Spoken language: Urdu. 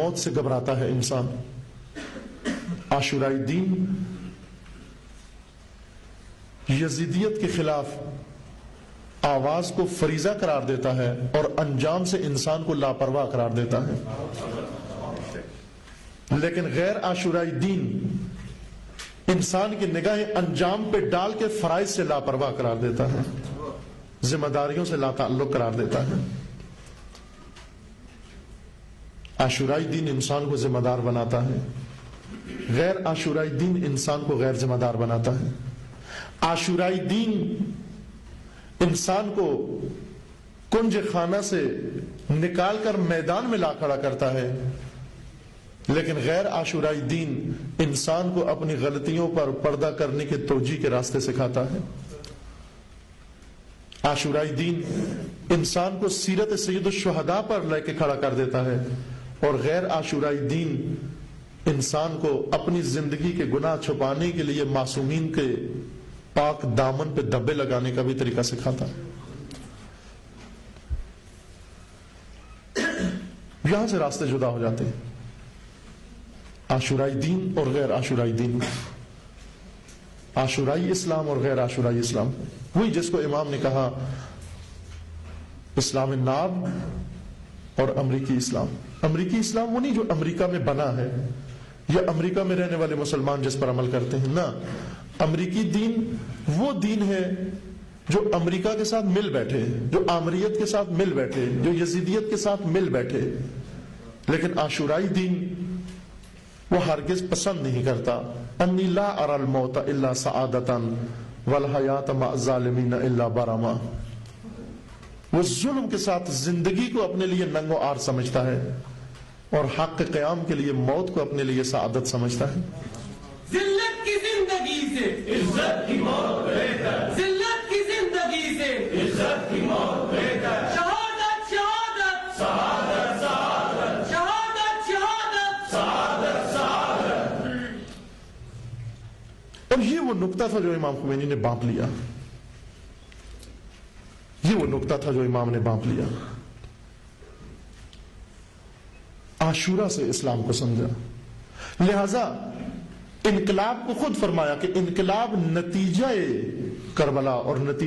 موت سے گھبراتا ہے انسان، عاشورائی دین یزیدیت کے خلاف آواز کو فریضہ قرار دیتا ہے اور انجام سے انسان کو لاپرواہ قرار دیتا ہے، لیکن غیر عاشورائی دین انسان کی نگاہیں انجام پہ ڈال کے فرائض سے لاپرواہ قرار دیتا ہے، ذمہ داریوں سے لا تعلق قرار دیتا ہے۔ عاشورائی دین انسان کو ذمہ دار بناتا ہے، غیر عاشورائی دین انسان کو غیر ذمہ دار بناتا ہے۔ عاشورائی دین انسان کو کنج خانہ سے نکال کر میدان میں لا کھڑا کرتا ہے، لیکن غیر عاشورائی دین انسان کو اپنی غلطیوں پر پردہ کرنے کے توجیہ کے راستے سکھاتا ہے۔ عاشورائی دین انسان کو سیرت سید الشہداء پر لے کے کھڑا کر دیتا ہے، اور غیر عاشورائی دین انسان کو اپنی زندگی کے گناہ چھپانے کے لیے معصومین کے پاک دامن پہ دھبے لگانے کا بھی طریقہ سکھاتا ہے۔ یہاں سے راستے جدا ہو جاتے ہیں، عاشورائی دین اور غیر عاشورائی دین، عاشورائی اسلام اور غیر عاشورائی اسلام، وہی جس کو امام نے کہا اسلام ناب اور امریکی اسلام۔ امریکی اسلام وہ نہیں جو امریکہ میں بنا ہے یا امریکہ میں رہنے والے مسلمان جس پر عمل کرتے ہیں، نہ، امریکی دین وہ دین ہے جو امریکہ کے ساتھ مل بیٹھے، جو آمریت کے ساتھ مل بیٹھے، جو یزیدیت کے ساتھ مل بیٹھے، لیکن عاشورائی دین وہ ہرگز پسند نہیں کرتا۔ انی لا اری الموت الا سعادتا والحیات مع الظالمین الا برما، وہ ظلم کے ساتھ زندگی کو اپنے لیے ننگ و عار سمجھتا ہے اور حق قیام کے لیے موت کو اپنے لیے سعادت سمجھتا ہے۔ ذلت کی زندگی سے عزت کی موت بہتر، ذلت کی زندگی سے عزت کی موت بہتر، شہادت شہادت شہادت شہادت شہادت شہادت شہادت شہادت۔ اور یہ وہ نقطہ تھا جو امام خمینی نے بانپ لیا، یہ وہ نقطہ تھا جو امام نے بانپ لیا۔ عاشورہ سے اسلام کو سمجھا، لہذا انقلاب کو خود فرمایا کہ انقلاب نتیجہ کربلا اور نتیجہ